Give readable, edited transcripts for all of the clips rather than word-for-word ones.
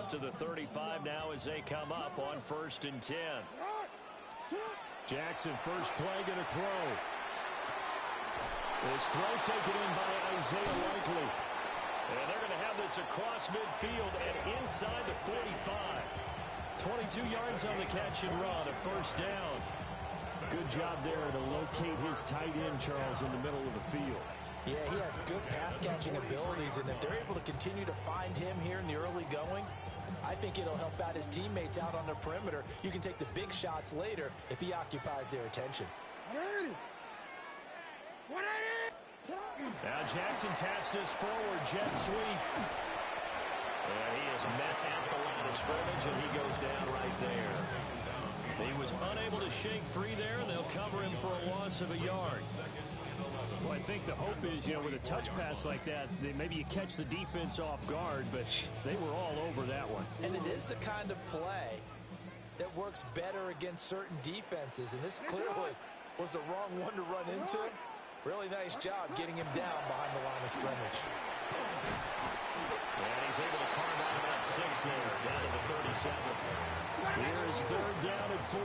out to the 35 now as they come up on 1st and 10. Jackson, first play, going to throw. This throw taken in by Isaiah Likely. And they're going to have this across midfield and inside the 45. 22 yards on the catch and run, a first down. Good job there to locate his tight end, Charles, in the middle of the field. Yeah, he has good pass-catching abilities, and if they're able to continue to find him here in the early going, I think it'll help out his teammates out on the perimeter. You can take the big shots later if he occupies their attention. Now Jackson taps this forward jet sweep. And he is met at the line of scrimmage, and he goes down right there. He was unable to shake free there, and they'll cover him for a loss of a yard. Well, I think the hope is, with a touch pass like that, maybe you catch the defense off guard, but they were all over that one. And it is the kind of play that works better against certain defenses, and this clearly was the wrong one to run into. Really nice job getting him down behind the line of scrimmage. And he's able to carve out about 6 there, down to the 37. Here is 3rd down at 4.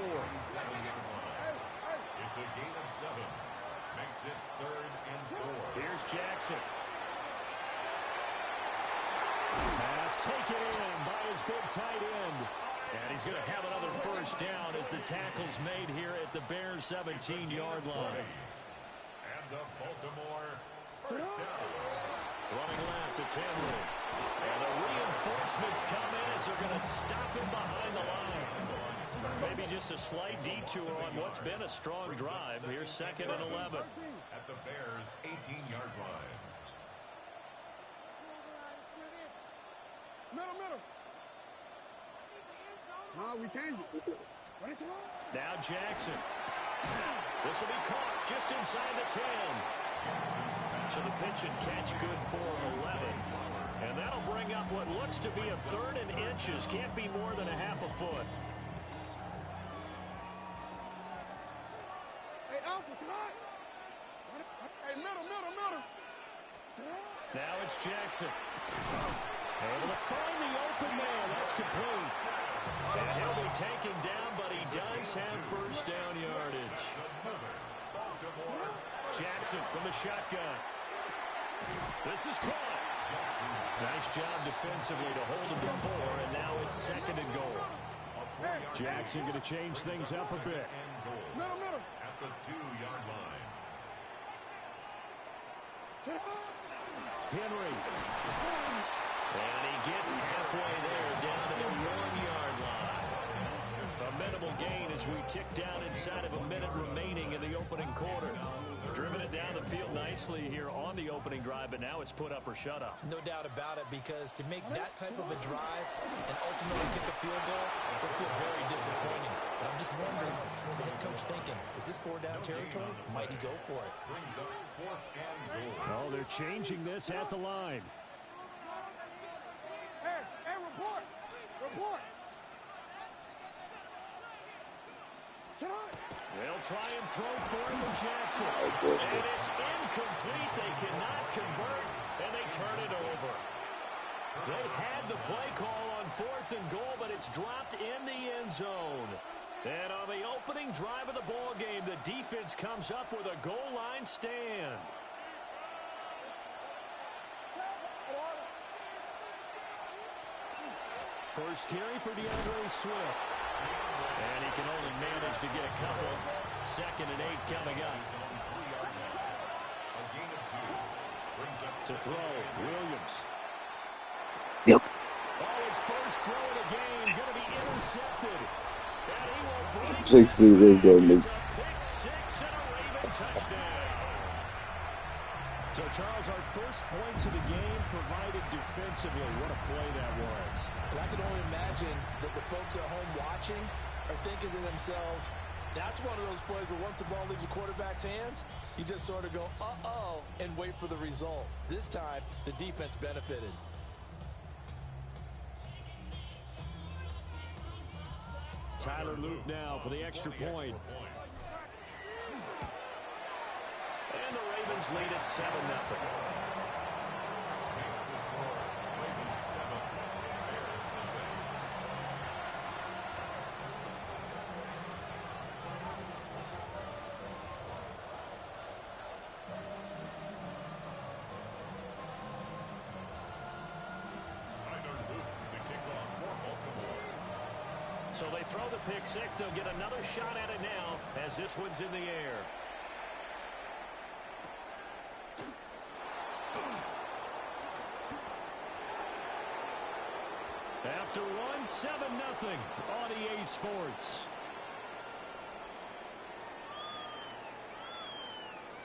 It's a gain of 7. Makes it 3rd and 4. Here's Jackson. Pass taken in by his big tight end. And he's going to have another first down as the tackle's made here at the Bears' 17-yard line. And the Baltimore first down. Running left, it's Henry. And the reinforcements come in as they're going to stop him behind the line. Maybe just a slight detour on what's been a strong drive. Here's 2nd and 11. At the Bears' 18-yard line. Middle. No, we changed it. Now Jackson. This will be caught just inside the 10. So the pitch and catch good for 11. And that'll bring up what looks to be a 3rd and inches. Can't be more than a half a foot. Hey, Alpha, slide. Hey, middle. Now it's Jackson. Able to find the open man. That's complete. And he'll be taken down, but he does have first down yardage. Jackson from the shotgun. This is caught. Nice job defensively to hold him to 4, and now it's 2nd and goal. Jackson going to change things up a bit. Middle. At the 2-yard line. Henry. And he gets halfway there, down to the 1-yard line. A minimal gain as we tick down inside of a minute remaining in the opening quarter. Driven it down the field nicely here on the opening drive, but now it's put up or shut up. No doubt about it, because to make that type of a drive and ultimately kick a field goal would feel very disappointing. But I'm just wondering, is the head coach thinking, is this 4-down territory? Might he go for it? Brings up 4th and goal. Oh, they're changing this at the line. Hey, report. They'll try and throw for him with Jackson. And it's incomplete. They cannot convert, and they turn it over. They had the play call on 4th and goal, but it's dropped in the end zone. And on the opening drive of the ball game, the defense comes up with a goal line stand. First carry for DeAndre Swift. And he can only manage to get a couple. 2nd and 8 coming up. A gain of 2. Brings up To throw, Williams. Yep. Oh, his first throw of the game going to be intercepted. And he will break Pick six, there you go, Nick. It's a pick 6 and a Raven touchdown. So, Charles, our first points of the game provided defensively. What a play that was. But I can only imagine that the folks at home watching are thinking to themselves, that's one of those plays where once the ball leaves the quarterback's hands, you just sort of go, uh-oh, and wait for the result. This time, the defense benefited. Tyler Luke now for the extra point. And the Ravens lead at 7-0. Makes the score. Ravens 7, Bears nothing. So they throw the pick six. They'll get another shot at it now as this one's in the air. After one, 7-0 on EA Sports.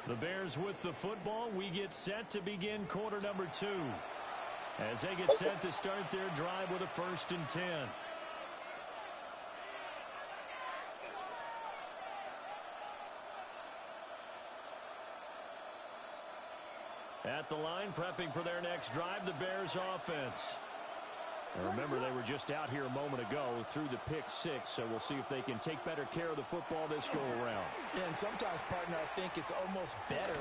The Bears with the football. We get set to begin quarter number 2. As they get set to start their drive with a 1st and 10. At the line, prepping for their next drive, the Bears offense. And remember, they were just out here a moment ago through the pick six, so we'll see if they can take better care of the football this go-around. Yeah, and sometimes, partner, I think it's almost better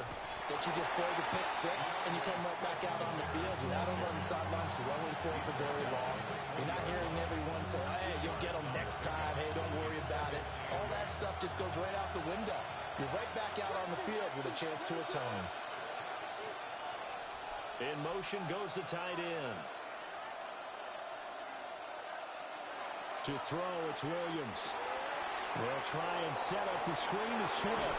that you just throw the pick six and you come right back out on the field. You're not over on the sidelines dwelling for it for very long. You're not hearing everyone say, hey, you'll get them next time. Hey, don't worry about it. All that stuff just goes right out the window. You're right back out on the field with a chance to atone. In motion goes the tight end. To throw, it's Williams. They'll try and set up the screen to Swift.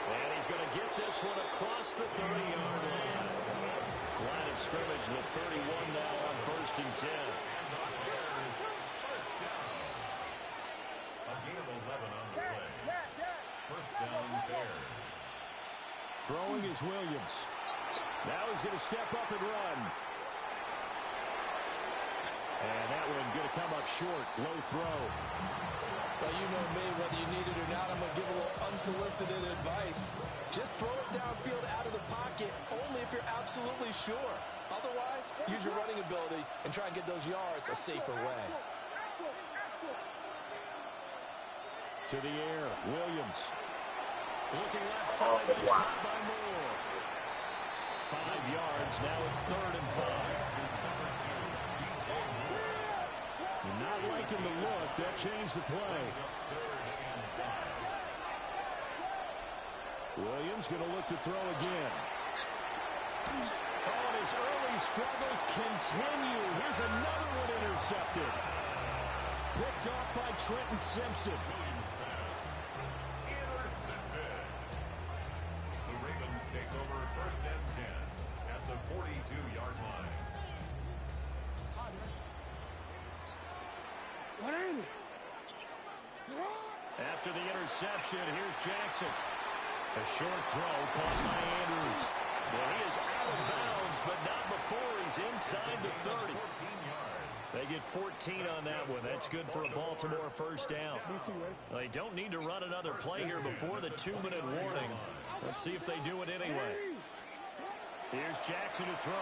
And he's going to get this one across the 30-yard line. Line of scrimmage, the 31 now on 1st and 10. First down. A gain of 11 on the play. First down, Bears. Throwing is Williams. Now he's going to step up and run. And that one going to come up short. Low throw. Well, you know me, whether you need it or not, I'm going to give a little unsolicited advice. Just throw it downfield out of the pocket, only if you're absolutely sure. Otherwise, use your running ability and try and get those yards a safer way. To the air, Williams. Looking left side, but it's caught by Moore. 5 yards, now it's 3rd and 5. Not liking the look. That changed the play. Williams going to look to throw again. Oh, and his early struggles continue. Here's another one intercepted. Picked off by Trenton Simpson. Intercepted. The Ravens take over 1st and 10 at the 42-yard line. After the interception, here's Jackson. A short throw caught by Andrews. Well, he is out of bounds, but not before he's inside the 30. They get 14 on that one. That's good for a Baltimore 1st down. They don't need to run another play here before the 2-minute warning. Let's see if they do it anyway. Here's Jackson to throw.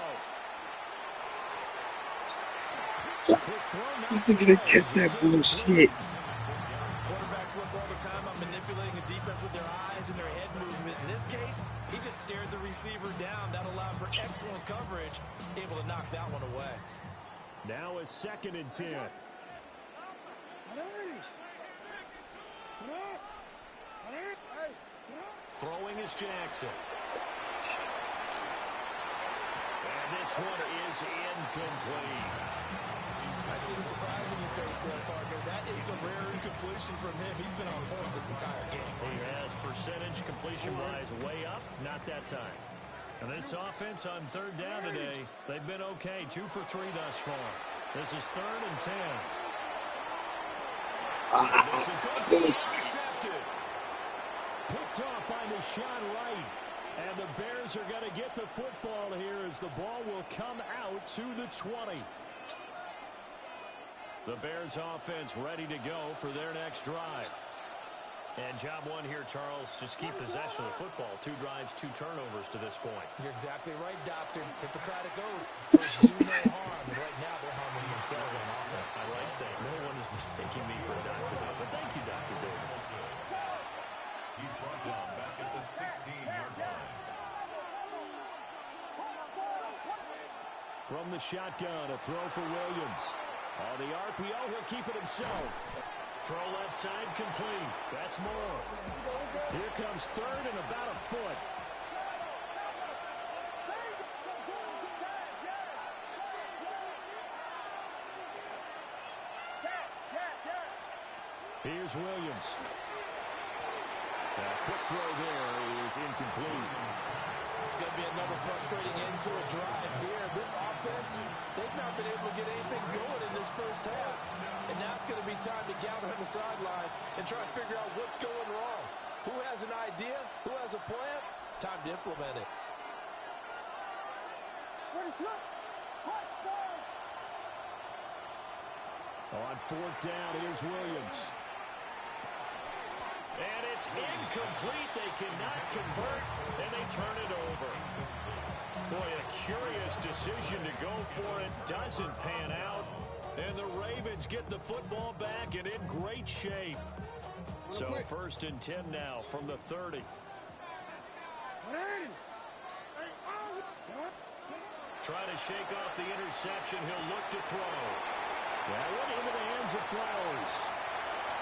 He's gonna catch that bullshit. Quarterbacks work all the time on manipulating the defense with their eyes and their head movement. In this case, he just stared the receiver down. That allowed for excellent coverage, able to knock that one away. Now a 2nd and 10. Throwing is Jackson. And this one is incomplete. I see the surprise in your face there, partner. That is a rare incompletion from him. He's been on point this entire game. He has percentage completion-wise way up, not that time. And this offense on 3rd down today, they've been okay. 2 for 3 thus far. This is 3rd and 10. This is going to be intercepted. Picked off by Deshaun Wright. And the Bears are going to get the football here as the ball will come out to the 20. The Bears offense ready to go for their next drive. And job one here, Charles, just keep possession of the football. 2 drives, 2 turnovers to this point. You're exactly right, Doctor. Hippocratic oath. First, do no harm. And right now, they're harming themselves on offense. I like that. No one is mistaking me for a doctor, but thank you, Dr. Davis. He's brought down back at the 16-yard line. From the shotgun, a throw for Williams. On the RPO, he'll keep it himself. Throw left side complete. That's Moore. Here comes 3rd and about a foot. Here's Williams. That quick throw there is incomplete. It's going to be another frustrating end to a drive here. This offense, they've not been able to get anything going in this first half. And now it's going to be time to gather on the sidelines and try to figure out what's going wrong. Who has an idea? Who has a plan? Time to implement it. On fourth down, here's Williams. And it's incomplete. They cannot convert, and they turn it over. Boy, a curious decision to go for it. Doesn't pan out. And the Ravens get the football back and in great shape. So 1st and 10 now from the 30. Try to shake off the interception. He'll look to throw. That went into the hands of Flowers.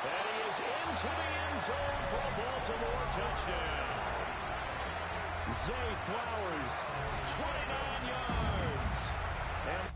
And he is into the end zone for a Baltimore touchdown. Zay Flowers, 29 yards. And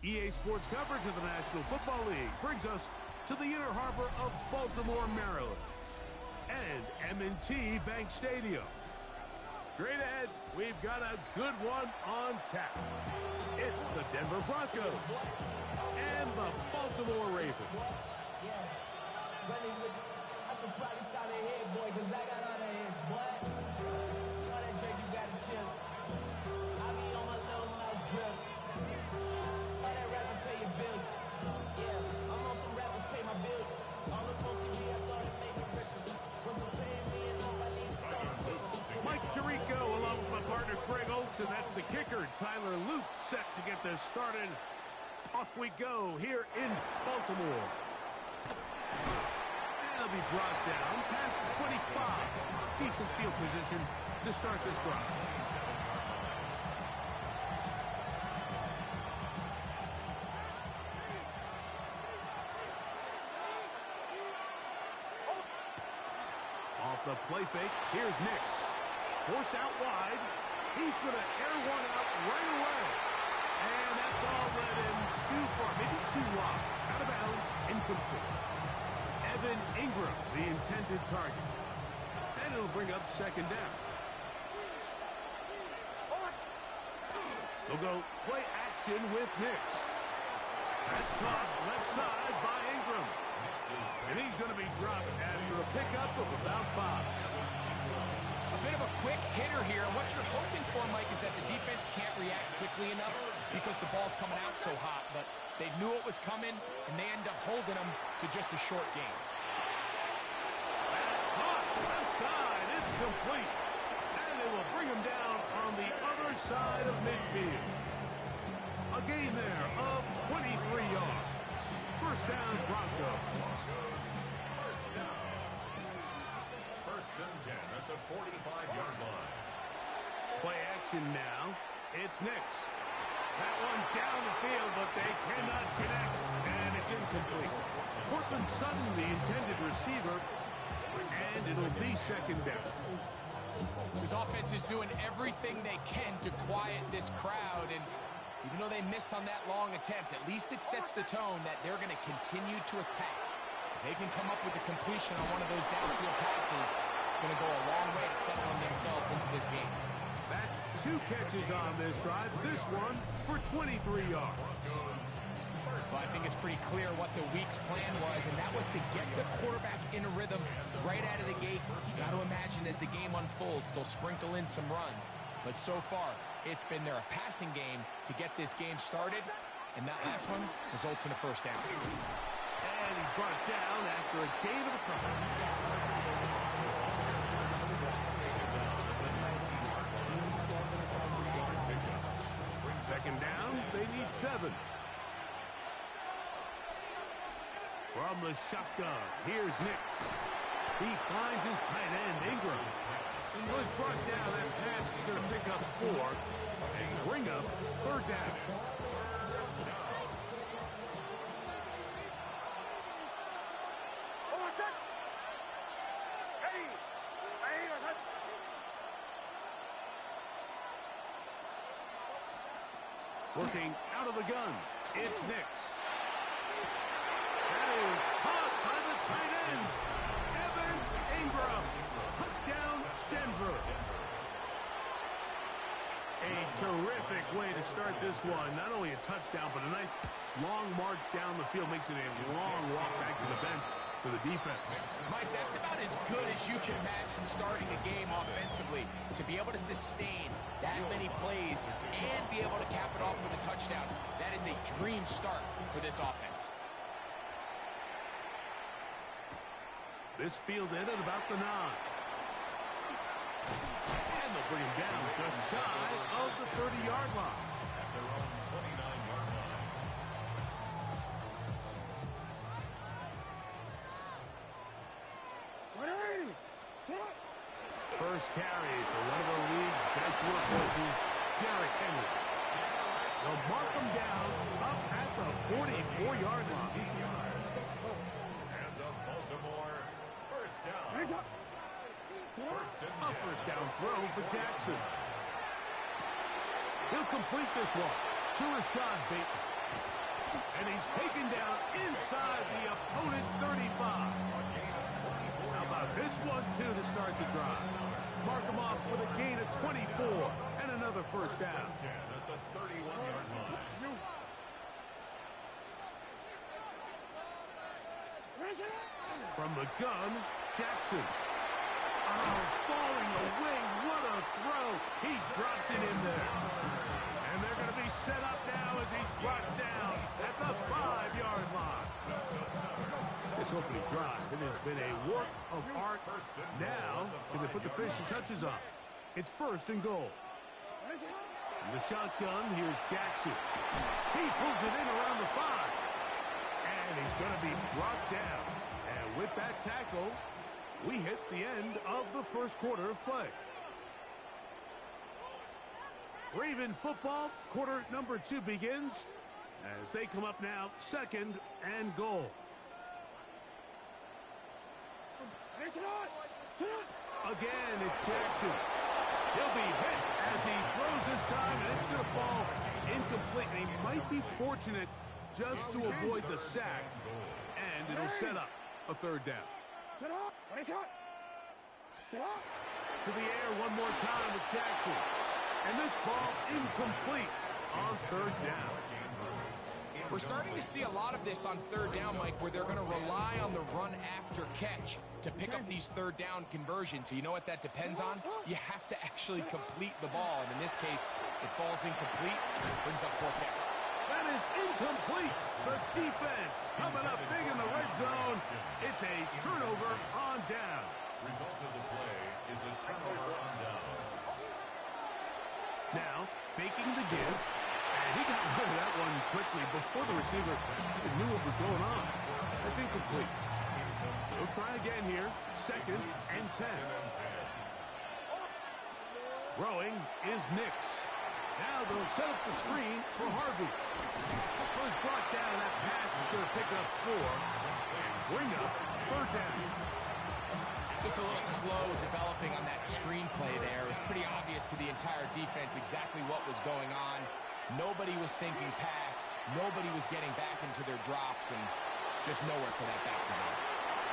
EA Sports coverage of the National Football League brings us to the inner harbor of Baltimore, Maryland, and M&T Bank Stadium. Straight ahead, we've got a good one on tap. It's the Denver Broncos and the Baltimore Ravens. Yeah, I should probably start a head, boy, because I got all the heads, boy. All that Drake, you got to chill. I be on my little mouse drip. All that rapper pay your bills. Yeah, I'm on some rappers pay my bill. All the folks in me, I thought it made me richer. Wasn't paying me enough, I needed something quicker. Mike Tirico along with my partner Greg Olson. That's the kicker. Tyler Luke set to get this started. Off we go here in Baltimore. It'll be brought down past the 25. Decent field position to start this drive. Off the play fake, here's Nix. Forced out wide. He's going to air one out right away. And that ball led him too far, maybe too wide. Out of bounds, incomplete. Evan Ingram, the intended target. And it'll bring up second down. They'll go play action with Nix. That's caught left side by Ingram. And he's going to be dropped after a pickup of about 5. A bit of a quick hitter here. What you're hoping for, Mike, is that the defense can't react quickly enough because the ball's coming out so hot. But they knew it was coming, and they end up holding them to just a short game. That's caught left side. It's complete. And they will bring him down on the other side of midfield. A gain there of 23 yards. First down, Broncos. First and 10 at the 45-yard line. Play action now. It's Nix. That one down the field, but they cannot connect, and it's incomplete. Cortland Sutton, the intended receiver, and it'll be second down. This offense is doing everything they can to quiet this crowd, and even though they missed on that long attempt, at least it sets the tone that they're going to continue to attack. If they can come up with a completion on one of those downfield passes, it's going to go a long way to settling themselves into this game. That's 2 catches on this drive. This one for 23 yards. So I think it's pretty clear what the week's plan was, and that was to get the quarterback in a rhythm right out of the gate. You got to imagine as the game unfolds, they'll sprinkle in some runs. But so far, it's been their passing game to get this game started, and that last one results in a first down. And he's brought down after a gain of a couple. Second down, they need 7. From the shotgun, here's Nix. He finds his tight end, Ingram. Was brought down, that pass is going to pick up 4 and bring up third down. Working out of the gun, it's Nix. That is caught by the tight end, Evan Ingram. Touchdown, Denver. A terrific way to start this one. Not only a touchdown, but a nice long march down the field. Makes it a long walk back to the bench for the defense. Mike, that's about as good as you can imagine starting a game offensively. To be able to sustain that many plays and be able to cap it off with a touchdown, that is a dream start for this offense. This fielded at about the 9. And they'll bring him down just shy of the 30-yard line. At their own 29-yard line. First carry for one of the league's best workhorses, Derrick Henry. They'll mark him down up at the 44-yard line. And the Baltimore first down. A first down throw for Jackson. He'll complete this one to Rashad Bateman. And he's taken down inside the opponent's 35. How about this one, too, to start the drive? Mark him off with a gain of 24 and another first down. At the 31-yard line. From the gun, Jackson. Oh, falling away. What a throw. He drops it in there. And they're going to be set up now as he's brought down at the 5-yard line. This opening drive, it has been a work of art. Now, can they put the finishing touches on? It's first and goal. In the shotgun, here's Jackson. He pulls it in around the 5. And he's going to be brought down. And with that tackle, we hit the end of the first quarter of play. Raven football, quarter number 2 begins as they come up now, second and goal. Again, it's Jackson. He'll be hit as he throws this time, and it's going to fall incomplete. And he might be fortunate just to avoid the sack, and it'll set up a third down. To the air one more time with Jackson. And this ball incomplete on third down. We're starting to see a lot of this on third down, Mike, where they're going to rely on the run after catch to pick up these third down conversions. So you know what that depends on? You have to actually complete the ball. And in this case, it falls incomplete, brings up fourth down. That is incomplete. The defense coming up big in the red zone. It's a turnover on down. Result of the play is a turnover on down. Now, faking the give. And he got rid of that one quickly before the receiver even knew what was going on. That's incomplete. He'll try again here. Second and 10. Throwing is Nix. Now they'll set up the screen for Harvey. Was brought down. That pass is going to pick up 4 and bring up third down. Just a little slow developing on that screenplay there. It was pretty obvious to the entire defense exactly what was going on. Nobody was thinking pass. Nobody was getting back into their drops, and just nowhere for that back to go.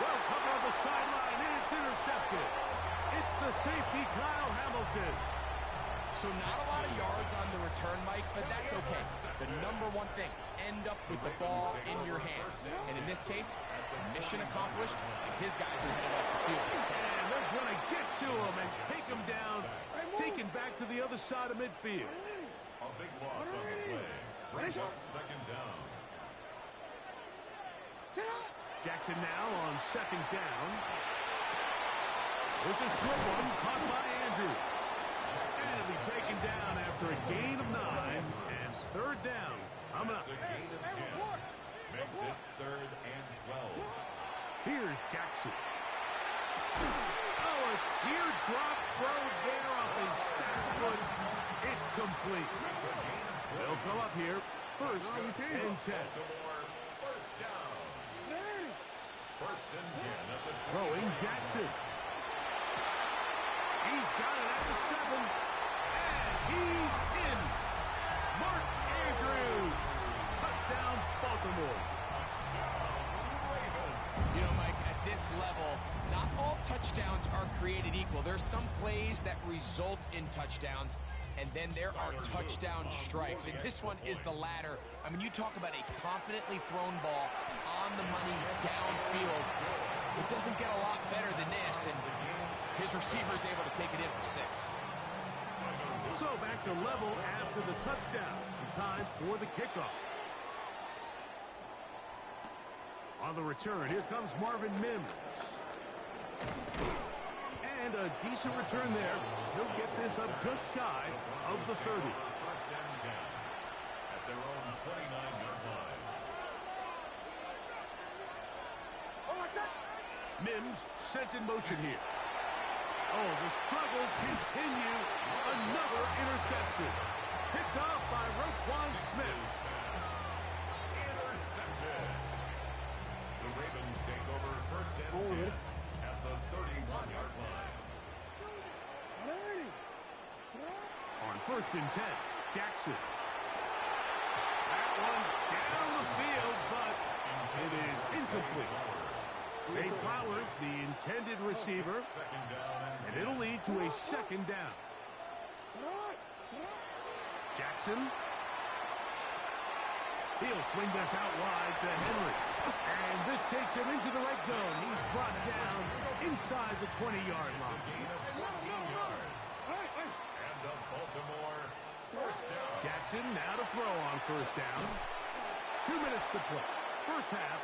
Well, cover on the sideline, and it's intercepted. It's the safety, Kyle Hamilton. So not a lot of yards on the return, Mike, but that's okay. The number one thing, end up with the ball in your hands. And in this case, mission accomplished, and his guys are headed off the field. And they're going to get to him and take him down, taken back to the other side of midfield. A big loss on the play. Brings up second down. Jackson now on second down. It's a short one caught by Andrews. And it'll be taken down after a gain of 9 and third down. Coming up. It's a gain of 10. Makes it third and 12. Here's Jackson. Oh, a teardrop throw there off his back foot. It's complete. They'll go up here. First and 10. First down. First and 10 at the 20. Throwing Jackson. He's got it at the 7. And he's in. Mark Andrews. Touchdown, Baltimore. You know, Mike, at this level, not all touchdowns are created equal. There's some plays that result in touchdowns, and then there are touchdown strikes. And this one is the latter. I mean, you talk about a confidently thrown ball on the money downfield. It doesn't get a lot better than this, and his receiver is able to take it in for 6. So back to level after the touchdown. Time for the kickoff. On the return, here comes Marvin Mims. And a decent return there. He'll get this up just shy of the 30. First and 10 at their own 29-yard line. Mims sent in motion here. Oh, the struggles continue. Another interception. Picked off by Roquan Smith. Intercepted. The Ravens take over first and 10 at the 31-yard line. On first and 10, Jackson. That one down the field, but it is incomplete. Zay Flowers, the intended receiver, and it'll lead to a second down. Jackson. He'll swing this out wide to Henry. And this takes him into the red zone. He's brought down inside the 20-yard line. And the Baltimore first down. Jackson now to throw on first down. 2 minutes to play. First half,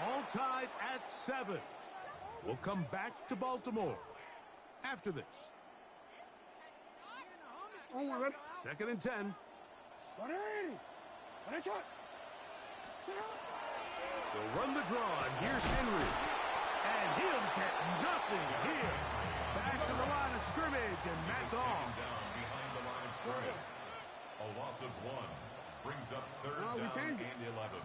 all tied at 7. We'll come back to Baltimore after this. Second and 10. They'll run the draw, and here's Henry. And he'll get nothing here. Back to the line of scrimmage, and that's all. Down behind the line of scrimmage. A loss of 1 brings up third down and 11.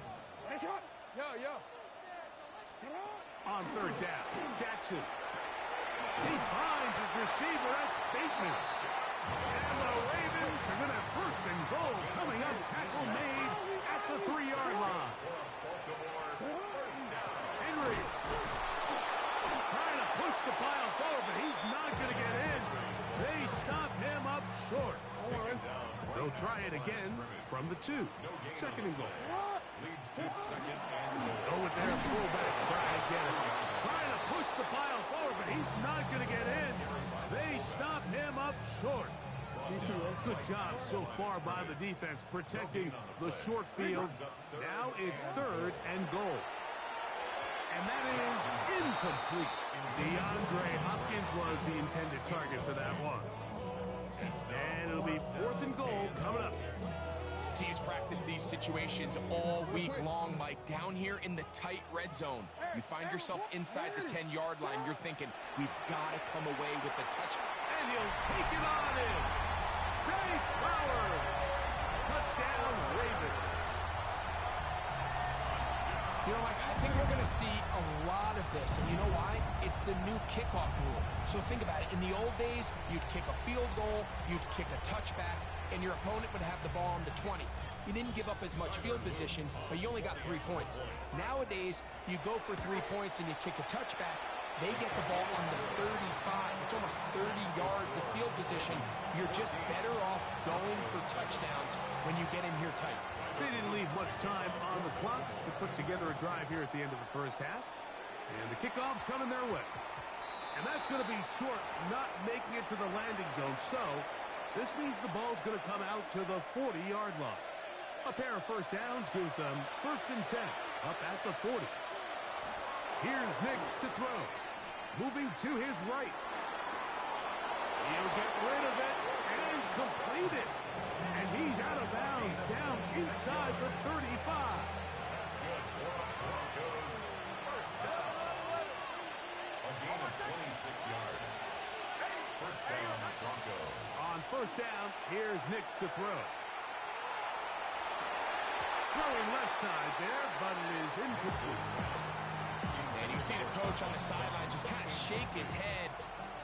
On third down, Jackson. He finds his receiver. That's Bateman. And the Ravens are going to have first and goal coming up. Tackle made at the 3-yard line. Henry trying to push the pile forward, but he's not going to get in. They stop him up short. They'll try it again from the 2. Second and goal. Leads to second and goal. Go with their fullback. Trying to push the pile forward, but he's not going to get in. They stop him up short. Good job so far by the defense protecting the short field. Now it's third and goal. And that is incomplete. DeAndre Hopkins was the intended target for that one. And it'll be fourth and goal coming up. Teams practice these situations all week long, Mike. Down here in the tight red zone, you find yourself inside the 10-yard line. You're thinking, we've got to come away with a touch. And he'll take it on in. Zay Flowers. Touchdown, Ravens. You know, Mike, I think we're going to see a lot of this, and you know why? It's the new kickoff rule. So think about it. In the old days, you'd kick a field goal, you'd kick a touchback, and your opponent would have the ball on the 20. You didn't give up as much field position, but you only got 3 points. Nowadays, you go for 3 points and you kick a touchback, they get the ball on the 35. It's almost 30 yards of field position. You're just better off going for touchdowns when you get in here tight. They didn't leave much time on the clock to put together a drive here at the end of the first half. And the kickoff's coming their way. And that's going to be short, not making it to the landing zone. So this means the ball's going to come out to the 40-yard line. A pair of first downs gives them 1st and 10, up at the 40. Here's Nix to throw. Moving to his right. He'll get rid of it and complete it. And he's out of bounds down inside the 35. That's good for the Broncos. First down. A gain of 26 yards. First down, Broncos. On first down, here's Nix to throw. Throwing left side there, but it is incomplete. And you see the coach on the sideline just kind of shake his head.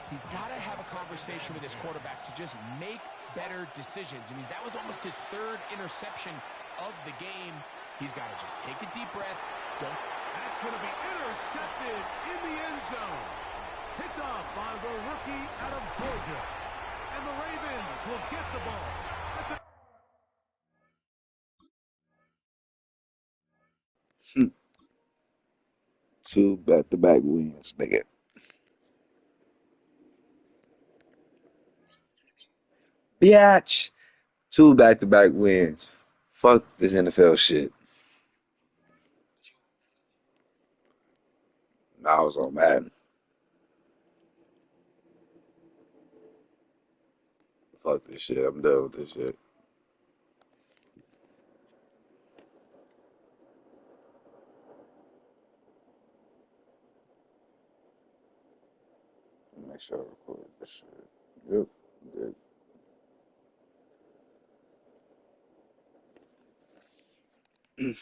He's got to have a conversation with his quarterback to just make better decisions. I mean, that was almost his 3rd interception of the game. He's got to just take a deep breath. That's going to be intercepted in the end zone. Picked off by the rookie out of Georgia. And the Ravens will get the ball. Two back-to-back wins, nigga. Biatch. 2 back-to-back wins. Fuck this NFL shit. I was on Madden. Fuck this shit. I'm done with this shit. Make sure I record this shit. Yep. Good.